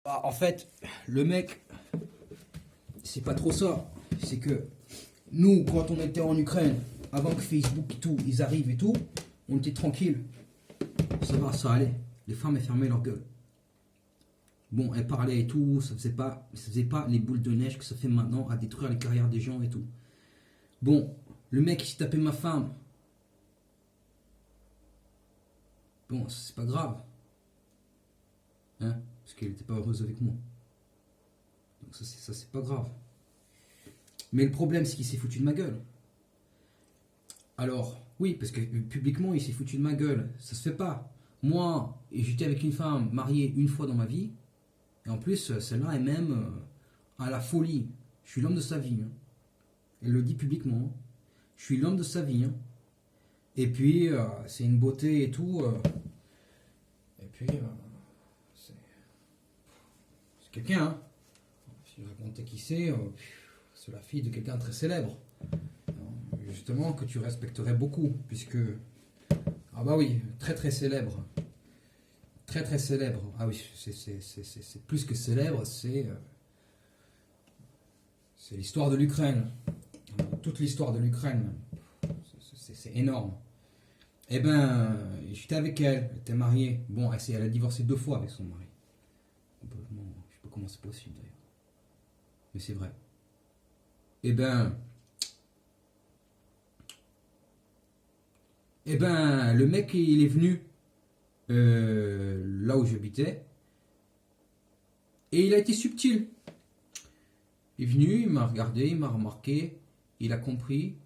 En fait, le mec, c'est pas trop ça. C'est que nous, quand on était en Ukraine, avant que Facebook et tout, ils arrivent et tout, on était tranquille. Ça va, ça allait. Les femmes, elles fermaient leur gueule. Bon, elles parlaient et tout, ça faisait pas les boules de neige que ça fait maintenant à détruire les carrières des gens et tout. Bon, le mec, il s'est tapé ma femme. Bon, c'est pas grave. Hein, parce qu'elle était pas heureuse avec moi. Donc ça, c'est pas grave. Mais le problème, c'est qu'il s'est foutu de ma gueule. Alors, oui, parce que publiquement, il s'est foutu de ma gueule. Ça se fait pas. Moi, j'étais avec une femme mariée une fois dans ma vie. Et en plus, celle-là est même à la folie. Je suis l'homme de sa vie. Hein. Elle le dit publiquement. Hein. Je suis l'homme de sa vie. Hein. Et puis, c'est une beauté et tout. Et puis, c'est quelqu'un. Hein. Si je racontais qui c'est la fille de quelqu'un de très célèbre. Justement, que tu respecterais beaucoup. Puisque, ah bah oui, très très célèbre. Très très célèbre. Ah oui, c'est plus que célèbre, c'est l'histoire de l'Ukraine. Toute l'histoire de l'Ukraine. C'est énorme. Eh ben, j'étais avec elle, elle était mariée. Bon, elle a divorcé 2 fois avec son mari. Je sais pas comment c'est possible d'ailleurs. Mais c'est vrai. Eh ben, le mec, il est venu là où j'habitais. Et il a été subtil. Il est venu, il m'a regardé, il m'a remarqué, il a compris.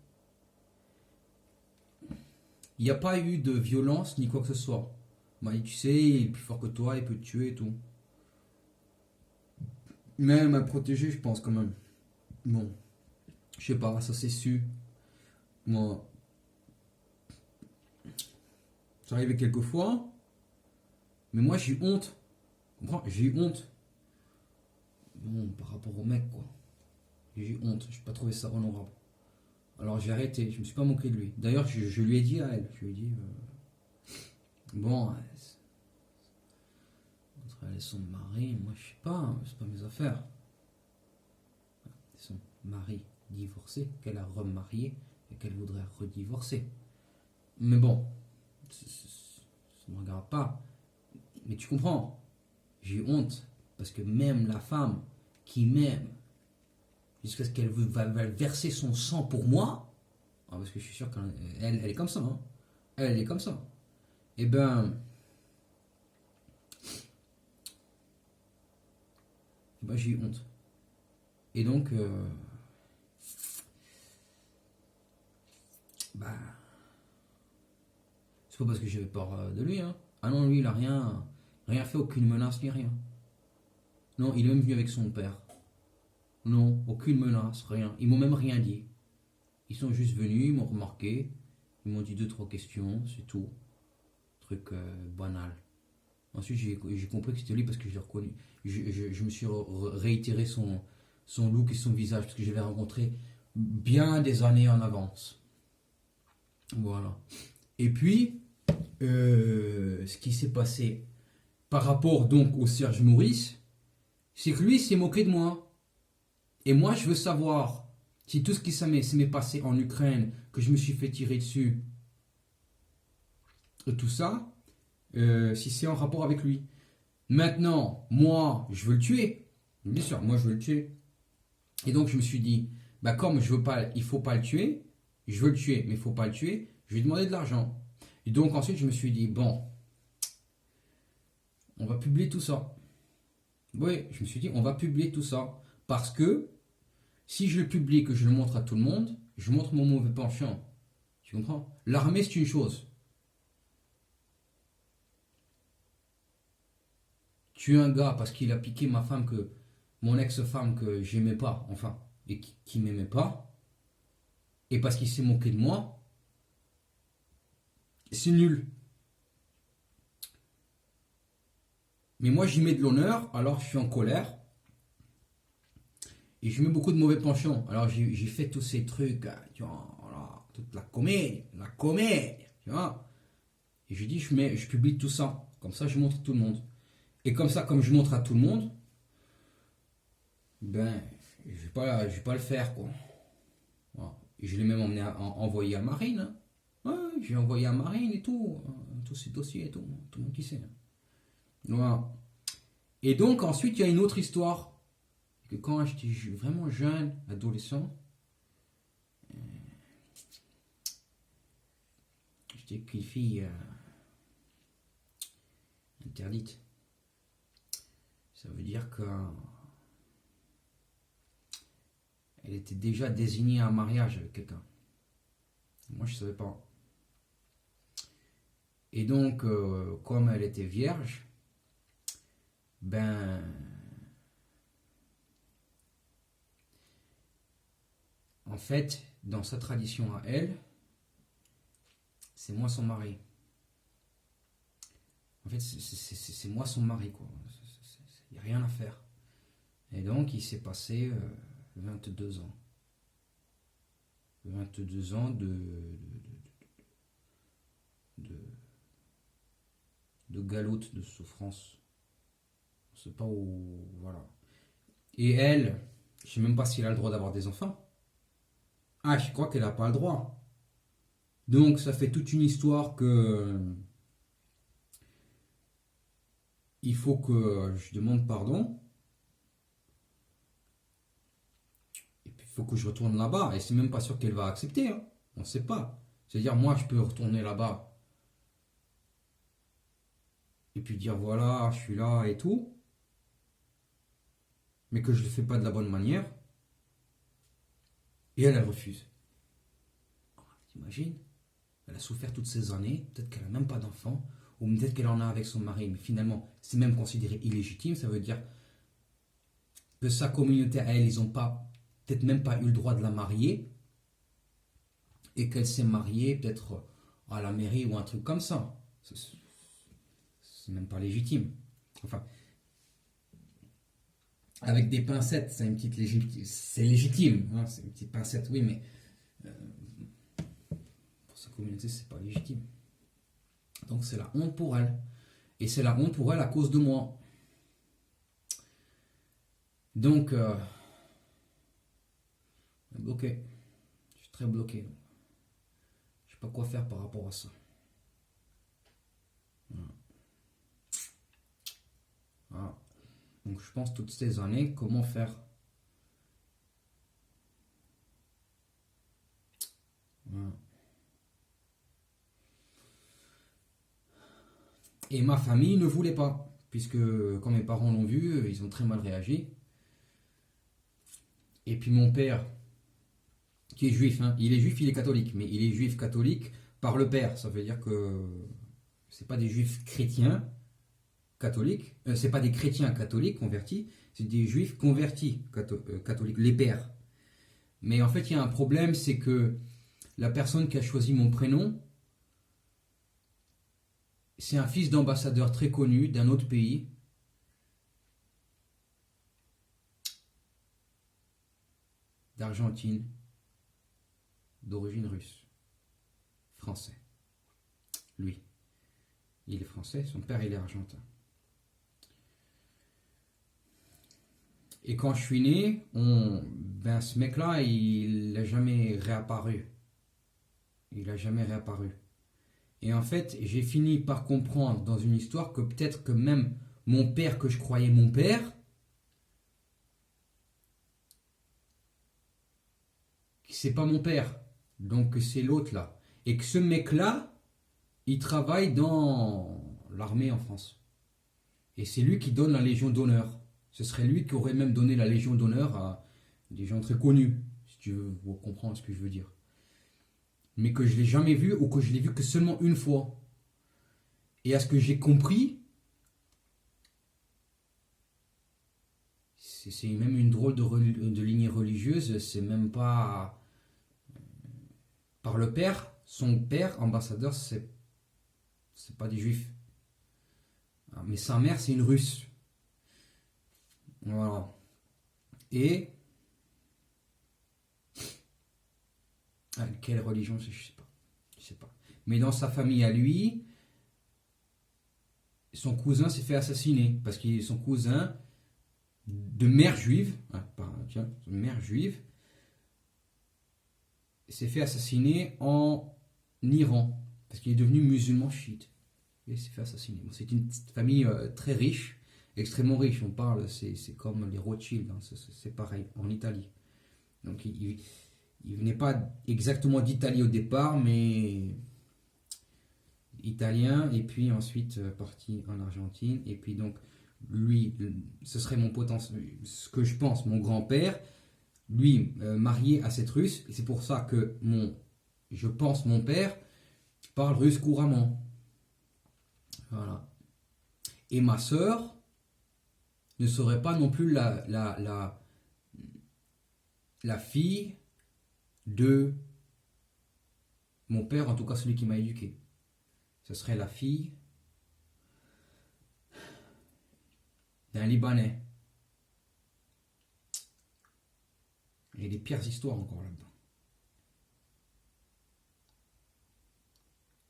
Il n'y a pas eu de violence ni quoi que ce soit. Il m'a dit, tu sais, il est plus fort que toi, il peut te tuer et tout. Mais elle m'a protégé, je pense, quand même. Bon, je sais pas, ça c'est su. Moi, ça arrivait quelques fois. Mais moi, j'ai eu honte. Tu comprends? J'ai eu honte. Bon, par rapport au mec, quoi. J'ai eu honte. Je n'ai pas trouvé ça honorable. Alors j'ai arrêté. Je me suis pas moqué de lui. D'ailleurs, je lui ai dit à elle. Je lui ai dit... bon, entre elle et son mari, moi, je sais pas. Hein, c'est pas mes affaires. Son mari divorcé, qu'elle a remarié et qu'elle voudrait redivorcer. Mais bon, ça ne me regarde pas. Mais tu comprends, j'ai eu honte, parce que même la femme qui m'aime, jusqu'à ce qu'elle va verser son sang pour moi, parce que je suis sûr qu'elle est comme ça, hein. Elle est comme ça. Eh ben j'ai eu honte. Et donc, c'est pas parce que j'avais peur de lui, hein. Ah non, lui, il a rien fait, aucune menace ni rien. Non, il est même venu avec son père. Non, aucune menace, rien. Ils m'ont même rien dit. Ils sont juste venus, ils m'ont remarqué, ils m'ont dit 2-3 questions, c'est tout. Truc banal. Ensuite, j'ai compris que c'était lui parce que je l'ai reconnu. Je me suis réitéré son look et son visage parce que je l'avais rencontré bien des années en avance. Voilà. Et puis, ce qui s'est passé par rapport donc au Serge Maurice, c'est que lui s'est moqué de moi. Et moi, je veux savoir si tout ce qui s'est passé en Ukraine, que je me suis fait tirer dessus, et tout ça, si c'est en rapport avec lui. Maintenant, moi, je veux le tuer. Bien sûr, moi, je veux le tuer. Et donc, je me suis dit, comme je veux pas, il faut pas le tuer, je veux le tuer, mais il faut pas le tuer, je vais lui demander de l'argent. Et donc, ensuite, je me suis dit, bon, on va publier tout ça. Oui, je me suis dit, on va publier tout ça. Parce que, si je le publie, que je le montre à tout le monde, je montre mon mauvais penchant. Tu comprends? L'armée, c'est une chose. Tuer un gars parce qu'il a piqué ma femme, mon ex-femme que j'aimais pas, enfin, et qui m'aimait pas, et parce qu'il s'est moqué de moi, c'est nul. Mais moi, j'y mets de l'honneur, alors je suis en colère. Et je mets beaucoup de mauvais penchants. Alors j'ai fait tous ces trucs, tu vois, voilà, toute la comédie, tu vois. Et je dis, je publie tout ça. Comme ça, je montre à tout le monde. Et comme ça, comme je montre à tout le monde, Ben, je vais pas le faire, quoi. Voilà. Et je l'ai même envoyé à Marine, hein. Ouais, j'ai envoyé à Marine et tout, tous ces dossiers et tout, tout le monde qui sait, hein. Voilà. Et donc, ensuite, il y a une autre histoire. Que quand j'étais vraiment jeune, adolescent, j'étais avec une fille interdite. Ça veut dire qu'elle était déjà désignée à un mariage avec quelqu'un. Moi, je ne savais pas. Et donc, comme elle était vierge, ben, en fait, dans sa tradition à elle, c'est moi son mari. En fait, c'est moi son mari, quoi. Il n'y a rien à faire. Et donc, il s'est passé 22 ans. 22 ans de, de galoute, de souffrance. On ne sait pas où. Voilà. Et elle, je ne sais même pas si elle a le droit d'avoir des enfants. Ah, je crois qu'elle n'a pas le droit. Donc, ça fait toute une histoire que. Il faut que je demande pardon. Et puis, il faut que je retourne là-bas. Et c'est même pas sûr qu'elle va accepter, hein. On ne sait pas. C'est-à-dire, moi, je peux retourner là-bas. Et puis dire, voilà, je suis là et tout. Mais que je ne le fais pas de la bonne manière. Et elle refuse. T'imagines? Elle a souffert toutes ces années. Peut-être qu'elle n'a même pas d'enfant. Ou peut-être qu'elle en a avec son mari. Mais finalement, c'est même considéré illégitime. Ça veut dire que sa communauté à elle, ils n'ont pas, peut-être même pas eu le droit de la marier. Et qu'elle s'est mariée peut-être à la mairie ou un truc comme ça. C'est même pas légitime. Enfin, avec des pincettes, c'est une petite légitime. C'est légitime, hein, c'est une petite pincette, oui, mais pour sa communauté, c'est pas légitime. Donc c'est la honte pour elle. Et c'est la honte pour elle à cause de moi. Donc, bloqué. Je suis très bloqué. Je sais pas quoi faire par rapport à ça. Voilà. Voilà. Donc je pense toutes ces années, comment faire. Voilà. Et ma famille ne voulait pas, puisque quand mes parents l'ont vu, ils ont très mal réagi. Et puis mon père, qui est juif, hein, il est catholique, mais il est juif catholique par le père. Ça veut dire que c'est pas des juifs chrétiens catholiques, c'est pas des chrétiens catholiques convertis, c'est des juifs convertis catholiques, les pères. Mais en fait, il y a un problème, c'est que la personne qui a choisi mon prénom, c'est un fils d'ambassadeur très connu d'un autre pays. D'Argentine, d'origine russe, français. Lui, il est français, son père il est argentin. Et quand je suis né, ce mec-là, il n'a jamais réapparu. Il n'a jamais réapparu. Et en fait, j'ai fini par comprendre dans une histoire que peut-être que même mon père, que je croyais mon père, c'est pas mon père. Donc c'est l'autre là. Et que ce mec-là, il travaille dans l'armée en France. Et c'est lui qui donne la Légion d'honneur. Ce serait lui qui aurait même donné la Légion d'honneur à des gens très connus, si tu veux comprendre ce que je veux dire. Mais que je ne l'ai jamais vu ou que je l'ai vu que seulement une fois. Et à ce que j'ai compris, c'est même une drôle de lignée religieuse, c'est même pas par le père, son père, ambassadeur, c'est pas des juifs. Mais sa mère, c'est une russe. Voilà. Et quelle religion, je sais pas. Je sais pas. Mais dans sa famille à lui, son cousin s'est fait assassiner parce que son cousin de mère juive, hein, tiens, de mère juive, s'est fait assassiner en Iran, parce qu'il est devenu musulman chiite. Il s'est fait assassiner. Bon, c'est une petite famille très riche, extrêmement riche. On parle, c'est comme les Rothschild, hein, c'est pareil, en Italie. Donc il venait pas exactement d'Italie au départ, mais italien, et puis ensuite parti en Argentine. Et puis donc, lui, ce serait mon potentiel, ce que je pense, mon grand-père, lui, marié à cette russe. Et c'est pour ça que je pense mon père parle russe couramment. Voilà. Et ma sœur ne serait pas non plus la fille de mon père, en tout cas celui qui m'a éduqué. Ce serait la fille d'un Libanais. Il y a des pires histoires encore là-dedans.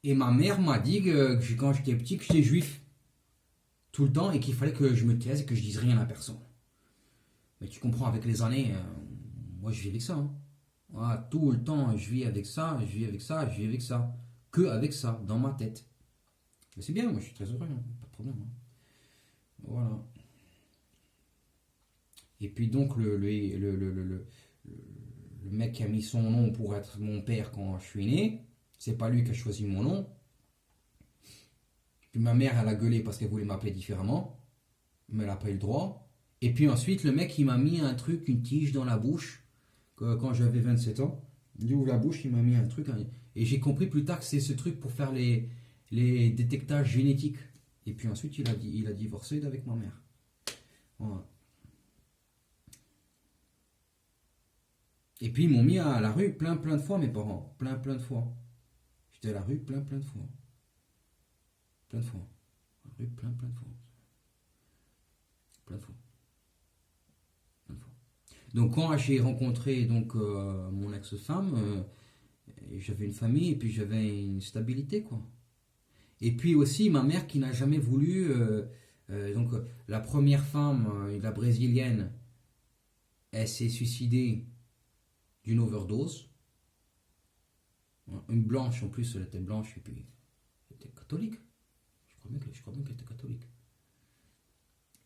Et ma mère m'a dit que quand j'étais petit, que j'étais juif. Tout le temps, et qu'il fallait que je me taise et que je dise rien à personne. Mais tu comprends, avec les années, moi je vis avec ça. Hein. Voilà, tout le temps, je vis avec ça, je vis avec ça, je vis avec ça. Que avec ça, dans ma tête. Mais c'est bien, moi je suis très heureux, hein, pas de problème. Hein. Voilà. Et puis donc, le mec qui a mis son nom pour être mon père quand je suis né, c'est pas lui qui a choisi mon nom. Puis ma mère, elle a gueulé parce qu'elle voulait m'appeler différemment, mais elle n'a pas eu le droit. Et puis ensuite, le mec, il m'a mis un truc, une tige dans la bouche, quand j'avais 27 ans. Il ouvre la bouche, il m'a mis un truc. Et j'ai compris plus tard que c'est ce truc pour faire les détectages génétiques. Et puis ensuite, il a divorcé avec ma mère. Voilà. Et puis ils m'ont mis à la rue plein de fois, mes parents. Plein de fois. J'étais à la rue plein de fois. Plein de fois. À la rue plein de fois. Plein de fois. Plein de fois. Donc quand j'ai rencontré donc mon ex-femme, j'avais une famille et puis j'avais une stabilité, quoi. Et puis aussi ma mère qui n'a jamais voulu donc la première femme, la brésilienne, elle s'est suicidée d'une overdose. Une blanche en plus, elle était blanche et puis elle était catholique. Je crois bien qu'elle était catholique.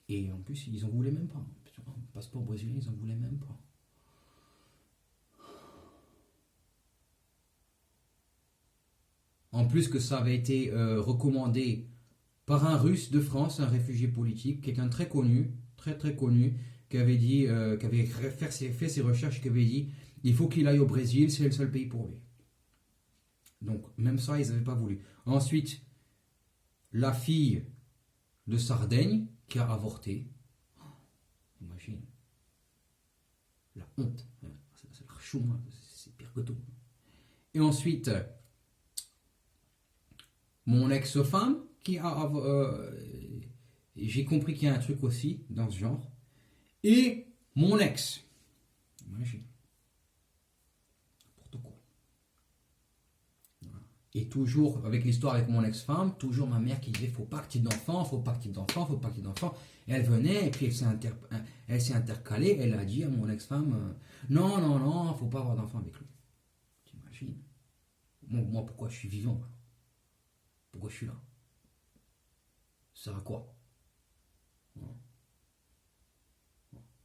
Et en plus, ils en voulaient même pas. Un passeport brésilien, ils en voulaient même pas. En plus que ça avait été recommandé par un Russe de France, un réfugié politique, quelqu'un de très connu, très connu, qui avait dit, qui avait fait ses recherches, qui avait dit, il faut qu'il aille au Brésil, c'est le seul pays pour lui. Donc même ça, ils n'avaient pas voulu. Ensuite, la fille de Sardaigne qui a avorté. Imagine. La honte. C'est la choum, c'est pire que tout. Et ensuite, mon ex-femme qui a... j'ai compris qu'il y a un truc aussi dans ce genre. Et mon ex. Imagine. N'importe quoi. Voilà. Et toujours, avec l'histoire avec mon ex-femme, toujours ma mère qui disait faut pas que tu aies d'enfant, faut pas que tu aies d'enfant, faut pas que tu aies d'enfant. Et elle venait et puis elle s'est intercalée, elle a dit à mon ex-femme non, faut pas avoir d'enfant avec lui. T'imagines? Moi, pourquoi je suis vivant? Pourquoi je suis là? Ça sert à quoi? Voilà.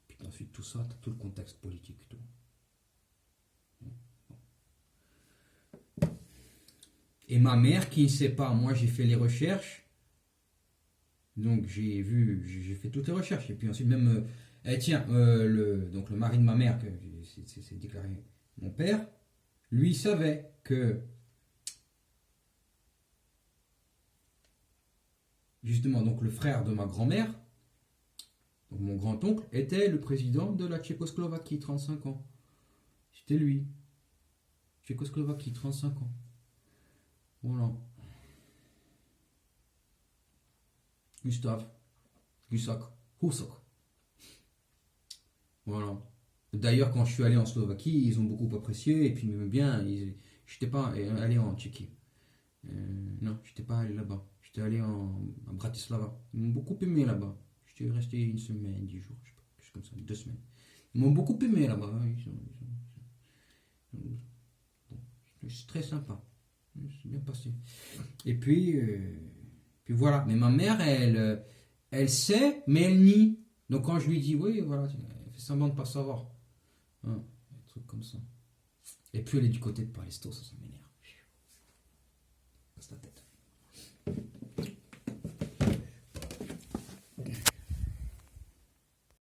Puis ensuite, tout ça, t'as tout le contexte politique et tout. Et ma mère qui ne sait pas, moi j'ai fait les recherches, donc j'ai fait toutes les recherches. Et puis ensuite même, donc le mari de ma mère, c'est déclaré mon père, lui savait que justement donc le frère de ma grand-mère, donc mon grand-oncle, était le président de la Tchécoslovaquie, 35 ans. C'était lui. Tchécoslovaquie, 35 ans. Voilà. Gustav. Husak. Voilà. D'ailleurs, quand je suis allé en Slovaquie, ils ont beaucoup apprécié et puis ils m'aimaient bien. J'étais pas allé en Tchéquie. Non, j'étais pas allé là-bas. J'étais allé à Bratislava. Ils m'ont beaucoup aimé là-bas. J'étais resté une semaine, 10 jours, je sais pas, quelque chose comme ça. 2 semaines. Ils m'ont beaucoup aimé là-bas. C'est très sympa. C'est bien passé. Et puis voilà. Mais ma mère, elle sait, mais elle nie. Donc quand je lui dis, oui, voilà, elle fait semblant de ne pas savoir. Hein, des trucs comme ça. Et puis elle est du côté de Palesto, ça m'énerve.